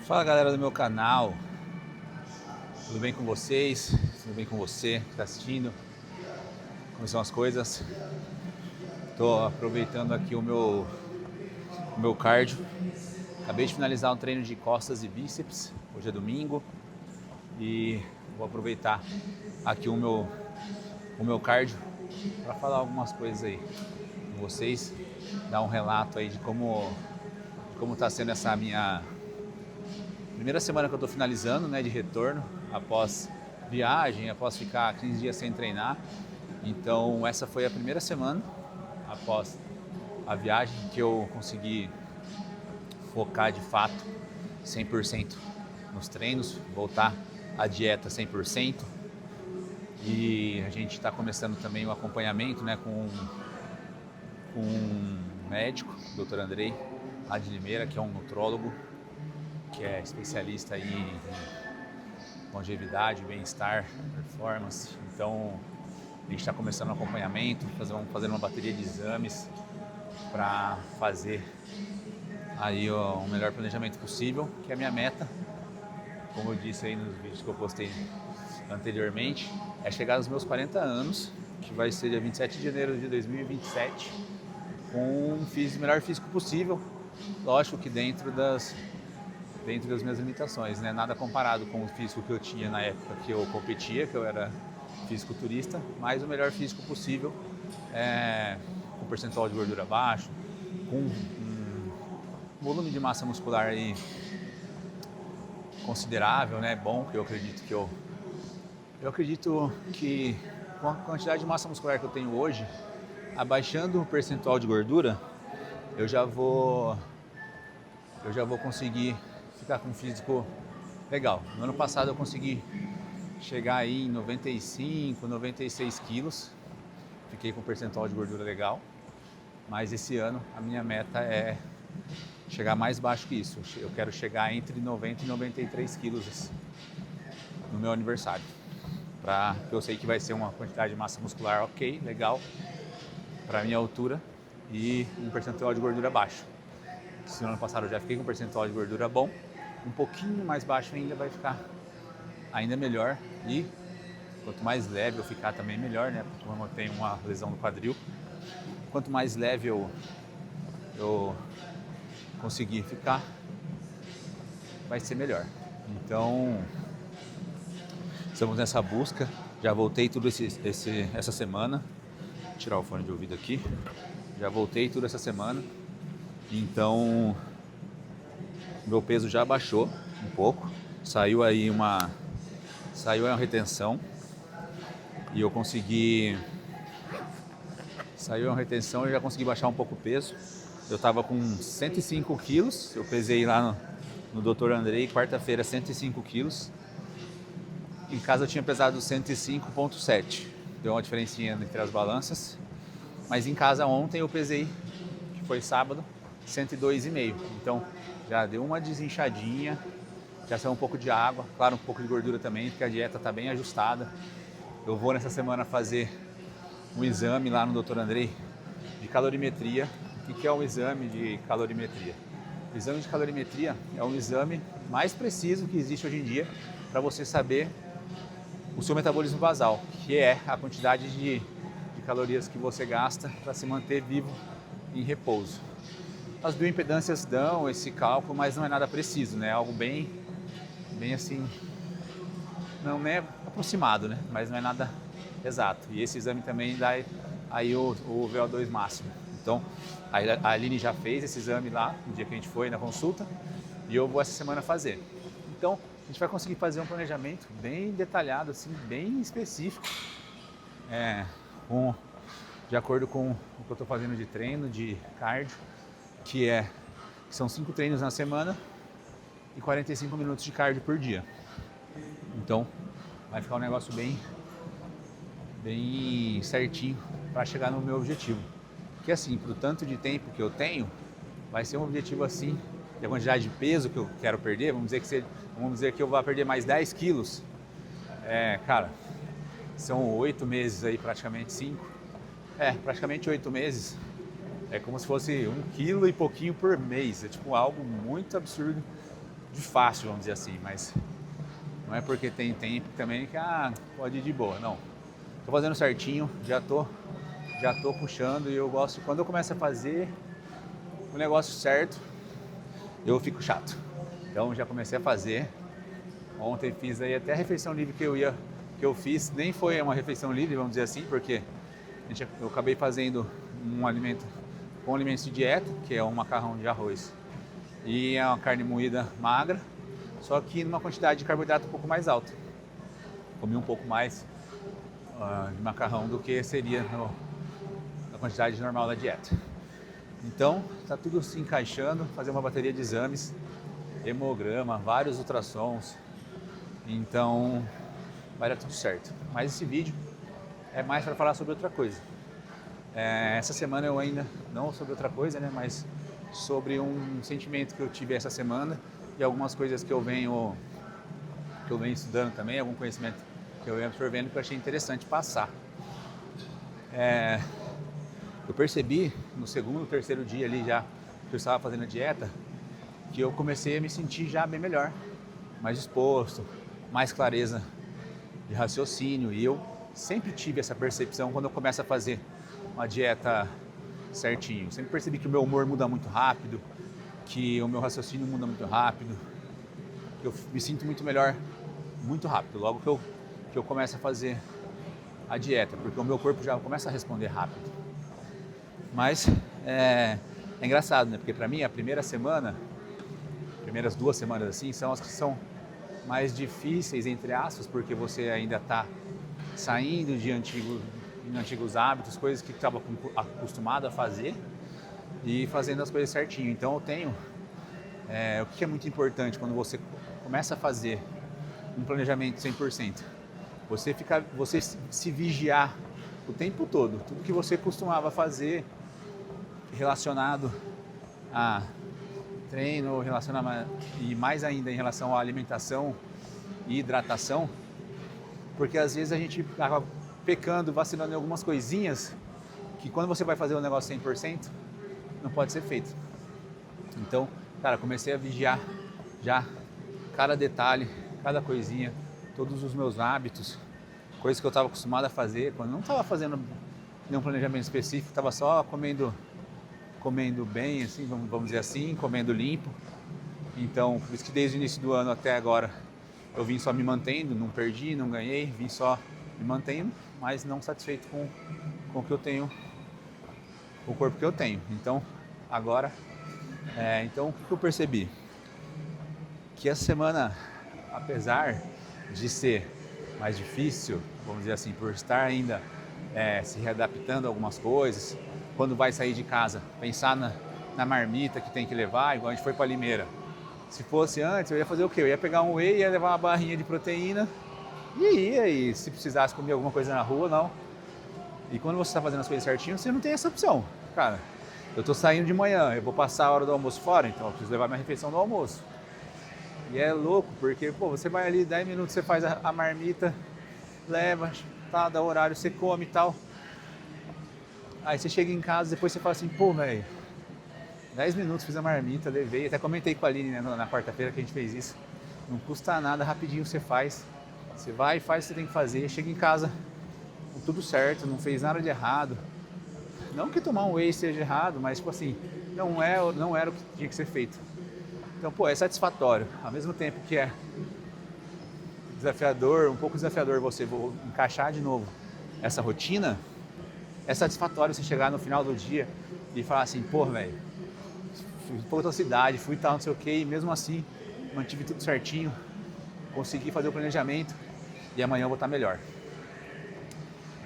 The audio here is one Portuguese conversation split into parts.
Fala galera do meu canal, tudo bem com vocês? Tudo bem com você que está assistindo? Como são as coisas? Estou aproveitando aqui o meu cardio. Acabei de finalizar um treino de costas e bíceps, hoje é domingo, e vou aproveitar aqui o meu cardio para falar algumas coisas aí com vocês, dar um relato aí de como está sendo essa minha primeira semana que eu estou finalizando, né, de retorno após viagem, após ficar 15 dias sem treinar. Então essa foi a primeira semana após a viagem que eu consegui focar de fato 100% nos treinos, voltar à dieta 100%. E a gente está começando também o acompanhamento, né, com um médico, o Dr. Andrei, lá de Limeira, que é um nutrólogo, que é especialista aí em longevidade, bem-estar, performance. Então a gente está começando o acompanhamento, vamos fazer uma bateria de exames para fazer aí o melhor planejamento possível, que é a minha meta, como eu disse aí nos vídeos que eu postei anteriormente, é chegar aos meus 40 anos, que vai ser dia 27 de janeiro de 2027, com o melhor físico possível, lógico que dentro das minhas limitações, né? Nada comparado com o físico que eu tinha na época que eu competia, que eu era fisiculturista, mas o melhor físico possível, com percentual de gordura baixo, com um volume de massa muscular aí considerável, né? Bom, que eu acredito que com a quantidade de massa muscular que eu tenho hoje, abaixando o percentual de gordura, eu já vou conseguir ficar com um físico legal. No ano passado eu consegui chegar aí em 95, 96 quilos, fiquei com um percentual de gordura legal, mas esse ano a minha meta é chegar mais baixo que isso. Eu quero chegar entre 90 e 93 quilos no meu aniversário, porque eu sei que vai ser uma quantidade de massa muscular ok, legal, para a minha altura e um percentual de gordura baixo. Se no ano passado eu já fiquei com um percentual de gordura bom, um pouquinho mais baixo ainda vai ficar ainda melhor. E quanto mais leve eu ficar também melhor, né? Porque como eu tenho uma lesão no quadril, quanto mais leve eu conseguir ficar, vai ser melhor. Então estamos nessa busca. Já voltei tudo essa semana. Vou tirar o fone de ouvido aqui. Já voltei tudo essa semana. Então meu peso já baixou um pouco. Saiu aí uma retenção. E eu consegui... Saiu uma retenção e já consegui baixar um pouco o peso. Eu estava com 105 quilos. Eu pesei lá no Dr. Andrei, quarta-feira, 105 quilos. Em casa eu tinha pesado 105,7. Deu uma diferencinha entre as balanças. Mas em casa ontem eu pesei, que foi sábado, 102,5. Então já deu uma desinchadinha, já saiu um pouco de água, claro, um pouco de gordura também, porque a dieta está bem ajustada. Eu vou nessa semana fazer um exame lá no Dr. Andrei de calorimetria. O que é um exame de calorimetria? O exame de calorimetria é um exame mais preciso que existe hoje em dia para você saber o seu metabolismo basal, que é a quantidade de calorias que você gasta para se manter vivo em repouso. As bioimpedâncias dão esse cálculo, mas não é nada preciso, né? É algo bem assim, não é aproximado, né? Mas não é nada exato. E esse exame também dá aí o VO2 máximo. Então, a Aline já fez esse exame lá, no dia que a gente foi na consulta, e eu vou essa semana fazer. Então, a gente vai conseguir fazer um planejamento bem detalhado, assim, bem específico, de acordo com o que eu estou fazendo de treino, de cardio, que são 5 treinos na semana e 45 minutos de cardio por dia. Então, vai ficar um negócio bem certinho para chegar no meu objetivo. Porque assim, pro tanto de tempo que eu tenho, vai ser um objetivo assim, e a quantidade de peso que eu quero perder, vamos dizer que eu vou perder mais 10 quilos, cara, são 8 meses aí, praticamente 5, praticamente 8 meses, é como se fosse 1 quilo e pouquinho por mês, é tipo algo muito absurdo de fácil, vamos dizer assim, mas não é porque tem tempo também que pode ir de boa, não. Tô fazendo certinho, já tô puxando e eu gosto, quando eu começo a fazer o negócio certo, eu fico chato. Então já comecei a fazer. Ontem fiz aí até a refeição livre que eu fiz, nem foi uma refeição livre, vamos dizer assim, porque eu acabei fazendo um alimento com alimentos de dieta, que é um macarrão de arroz e é uma carne moída magra, só que numa quantidade de carboidrato um pouco mais alta. Comi um pouco mais de macarrão do que seria na quantidade normal da dieta. Então, tá tudo se encaixando, fazer uma bateria de exames, hemograma, vários ultrassons, então vai dar tudo certo. Mas esse vídeo é mais para falar sobre outra coisa. Essa semana eu ainda, não sobre outra coisa, né, mas sobre um sentimento que eu tive essa semana e algumas coisas que eu venho estudando também, algum conhecimento que eu venho absorvendo que eu achei interessante passar. Eu percebi no segundo, terceiro dia ali já que eu estava fazendo a dieta, que eu comecei a me sentir já bem melhor, mais disposto, mais clareza de raciocínio, e eu sempre tive essa percepção quando eu começo a fazer uma dieta certinho. Sempre percebi que o meu humor muda muito rápido, que o meu raciocínio muda muito rápido, que eu me sinto muito melhor muito rápido, logo que eu começo a fazer a dieta, porque o meu corpo já começa a responder rápido. Mas é engraçado, né? Porque para mim a primeiras 2 semanas assim, são as que são mais difíceis, entre aspas, porque você ainda está saindo de antigos hábitos, coisas que estava acostumado a fazer e fazendo as coisas certinho. Então eu tenho, o que é muito importante quando você começa a fazer um planejamento 100%, você se vigiar o tempo todo, tudo que você costumava fazer relacionado a treino, e mais ainda em relação à alimentação e hidratação, porque às vezes a gente acaba pecando, vacilando em algumas coisinhas que quando você vai fazer o negócio 100% não pode ser feito. Então, cara, comecei a vigiar já cada detalhe, cada coisinha, todos os meus hábitos, coisas que eu estava acostumado a fazer, quando não estava fazendo nenhum planejamento específico, estava só comendo bem, assim, vamos dizer assim, comendo limpo. Então, por isso que desde o início do ano até agora eu vim só me mantendo, não perdi, não ganhei, vim só me mantendo, mas não satisfeito com o que eu tenho, com o corpo que eu tenho. Então, agora, então o que eu percebi? Que essa semana, apesar de ser mais difícil, vamos dizer assim, por estar ainda se readaptando a algumas coisas, quando vai sair de casa, pensar na marmita que tem que levar, igual a gente foi para Limeira. Se fosse antes, eu ia fazer o quê? Eu ia pegar um whey, ia levar uma barrinha de proteína e se precisasse comer alguma coisa na rua, não. E quando você está fazendo as coisas certinho, você não tem essa opção. Cara, eu estou saindo de manhã, eu vou passar a hora do almoço fora, então eu preciso levar minha refeição do almoço. E é louco, porque você vai ali 10 minutos, você faz a marmita, leva, tá, dá horário, você come e tal. Aí você chega em casa, depois você fala assim, pô, velho, 10 minutos fiz a marmita, levei, até comentei com a Aline, né, na quarta-feira que a gente fez isso. Não custa nada, rapidinho você faz. Você vai e faz o que você tem que fazer, chega em casa com tudo certo, não fez nada de errado. Não que tomar um whey seja errado, mas tipo assim, não era o que tinha que ser feito. Então, pô, é satisfatório. Ao mesmo tempo que é desafiador, um pouco desafiador você encaixar de novo essa rotina, é satisfatório você chegar no final do dia e falar assim, pô, velho, fui pra outra cidade, fui tal, não sei o que, e mesmo assim mantive tudo certinho, consegui fazer o planejamento e amanhã eu vou estar melhor.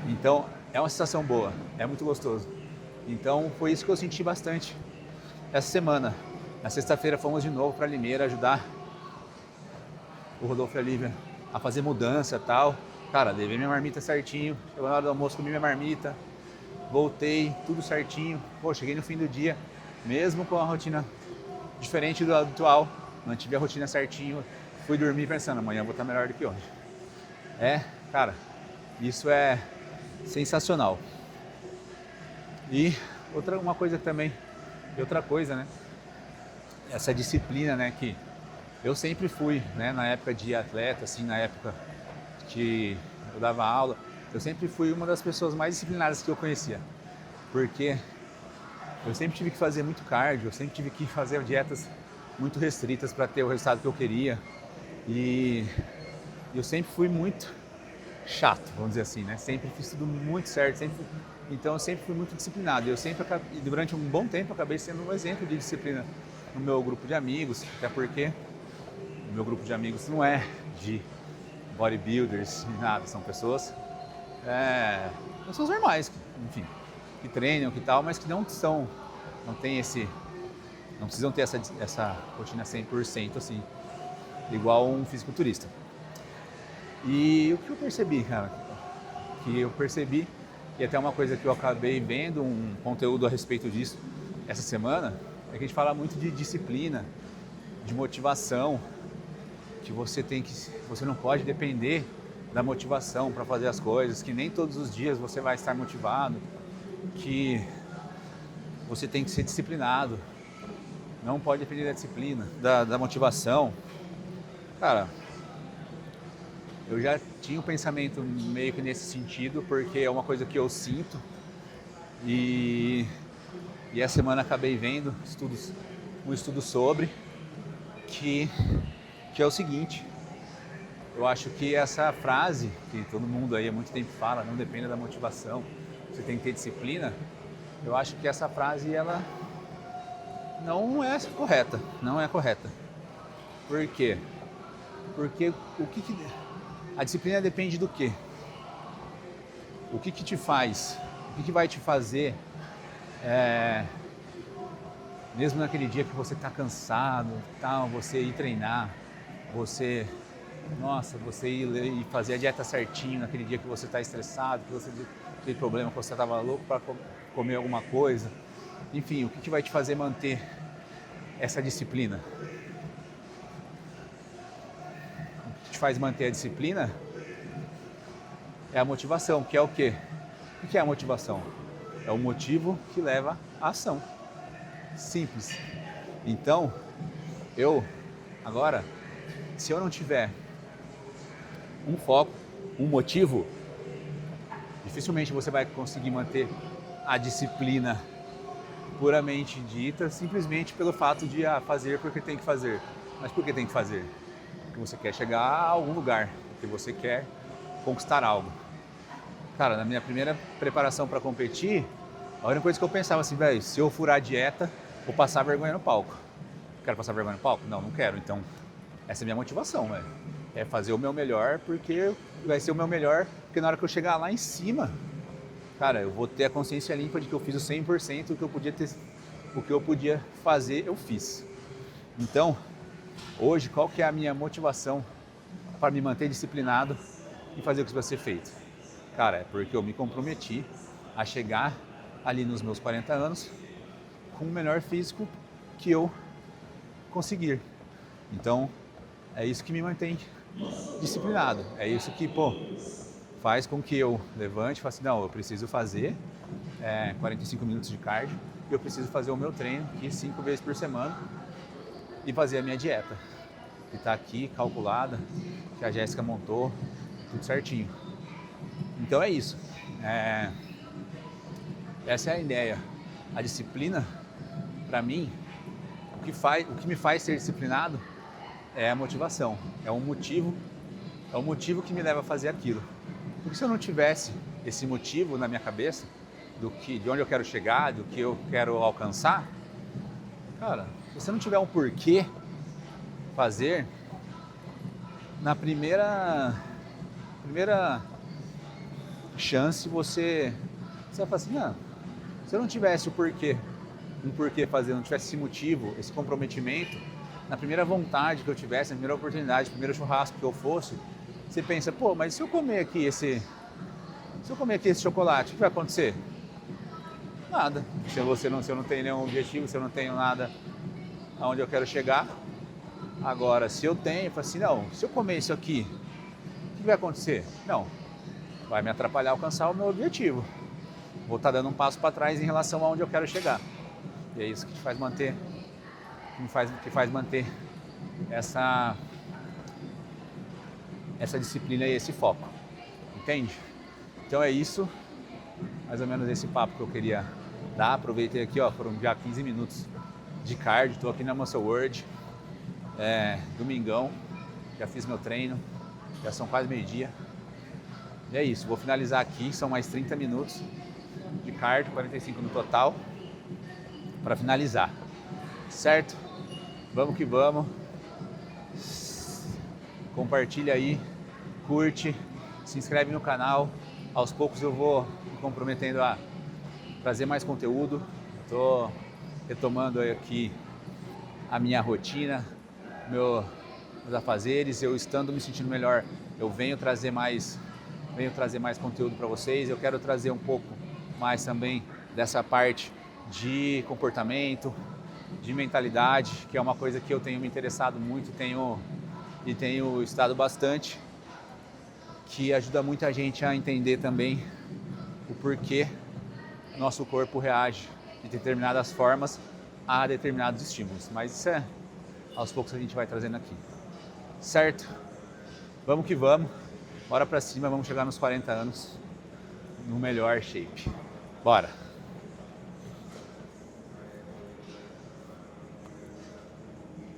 Então, é uma sensação boa, é muito gostoso. Então, foi isso que eu senti bastante essa semana. Na sexta-feira fomos de novo para Limeira ajudar o Rodolfo e a Lívia a fazer mudança e tal. Cara, levei minha marmita certinho, chegou na hora do almoço, comi minha marmita, voltei, tudo certinho. Pô, cheguei no fim do dia, mesmo com a rotina diferente do habitual, mantive a rotina certinho, fui dormir pensando, amanhã eu vou estar melhor do que hoje. Cara, isso é sensacional. E outra coisa, né? Essa disciplina, né, que eu sempre fui, né, na época de atleta, assim, na época que eu dava aula, eu sempre fui uma das pessoas mais disciplinadas que eu conhecia, porque eu sempre tive que fazer muito cardio, eu sempre tive que fazer dietas muito restritas para ter o resultado que eu queria, e eu sempre fui muito chato, vamos dizer assim, né? Sempre fiz tudo muito certo, então eu sempre fui muito disciplinado. E durante um bom tempo, acabei sendo um exemplo de disciplina no meu grupo de amigos, até porque o meu grupo de amigos não é de bodybuilders nem nada, são pessoas normais, enfim, que treinam, que tal, mas que não precisam ter essa rotina 100% assim, igual um fisiculturista. E o que eu percebi, cara, e até uma coisa que eu acabei vendo um conteúdo a respeito disso essa semana, é que a gente fala muito de disciplina, de motivação, que você não pode depender da motivação para fazer as coisas, que nem todos os dias você vai estar motivado, que você tem que ser disciplinado, não pode depender da disciplina, da motivação. Cara, eu já tinha um pensamento meio que nesse sentido, porque é uma coisa que eu sinto, e essa semana acabei vendo um estudo sobre, que é o seguinte: eu acho que essa frase, que todo mundo aí há muito tempo fala, não depende da motivação, você tem que ter disciplina, eu acho que essa frase, ela não é correta. Por quê? Porque a disciplina depende do quê? O que te faz, o que vai te fazer, mesmo naquele dia que você está cansado, tal, você ir treinar, você ir fazer a dieta certinho naquele dia que você está estressado, que você tem problema, que você estava louco para comer alguma coisa. Enfim, o que vai te fazer manter essa disciplina? O que te faz manter a disciplina é a motivação, que é o quê? O que é a motivação? É o motivo que leva à ação. Simples. Então, agora, se eu não tiver um foco, um motivo, dificilmente você vai conseguir manter a disciplina puramente dita, simplesmente pelo fato de fazer porque tem que fazer. Mas por que tem que fazer? Porque você quer chegar a algum lugar, porque você quer conquistar algo. Cara, na minha primeira preparação para competir, a única coisa que eu pensava assim, velho, se eu furar a dieta, vou passar vergonha no palco. Quero passar vergonha no palco? Não quero. Então, essa é a minha motivação, velho. É fazer o meu melhor, porque vai ser o meu melhor, porque na hora que eu chegar lá em cima, cara, eu vou ter a consciência limpa de que eu fiz o 100%, o que eu podia fazer, eu fiz. Então, hoje, qual que é a minha motivação para me manter disciplinado e fazer o que vai ser feito? Cara, é porque eu me comprometi a chegar ali nos meus 40 anos com o melhor físico que eu conseguir. Então, é isso que me mantém disciplinado. É isso que, faz com que eu levante e fale assim, não, eu preciso fazer 45 minutos de cardio, e eu preciso fazer o meu treino aqui 5 vezes por semana e fazer a minha dieta, que está aqui calculada, que a Jéssica montou, tudo certinho. Então é isso. Essa é a ideia. A disciplina, para mim, o que me faz ser disciplinado é a motivação. É o motivo que me leva a fazer aquilo. Porque se eu não tivesse esse motivo na minha cabeça, de onde eu quero chegar, do que eu quero alcançar, cara, se você não tiver um porquê fazer, na primeira chance você vai falar assim, não, se eu não tivesse um porquê fazer, não tivesse esse motivo, esse comprometimento, na primeira vontade que eu tivesse, na primeira oportunidade, no primeiro churrasco que eu fosse, você pensa, mas se eu comer aqui esse chocolate, o que vai acontecer? Nada. Se eu não tenho nenhum objetivo, se eu não tenho nada aonde eu quero chegar. Agora, se eu tenho, eu falo assim, não, se eu comer isso aqui, o que vai acontecer? Não, vai me atrapalhar a alcançar o meu objetivo. Vou estar dando um passo para trás em relação aonde eu quero chegar. E é isso que me faz manter essa disciplina e esse foco, entende? Então é isso, mais ou menos esse papo que eu queria dar. Aproveitei aqui, ó, foram já 15 minutos de cardio, estou aqui na Muscle World, domingão, já fiz meu treino, já são quase meio-dia. E é isso, vou finalizar aqui, são mais 30 minutos de cardio, 45 no total, para finalizar, certo? Vamos que vamos. Compartilha aí, curte, se inscreve no canal. Aos poucos eu vou me comprometendo a trazer mais conteúdo. Estou retomando aqui a minha rotina, meus afazeres. Eu estando me sentindo melhor, eu venho trazer mais conteúdo para vocês. Eu quero trazer um pouco mais também dessa parte de comportamento, de mentalidade, que é uma coisa que eu tenho me interessado muito, tenho estado bastante, que ajuda muita gente a entender também o porquê nosso corpo reage de determinadas formas a determinados estímulos. Mas isso aos poucos a gente vai trazendo aqui, certo? Vamos que vamos, bora pra cima, vamos chegar nos 40 anos no melhor shape. Bora!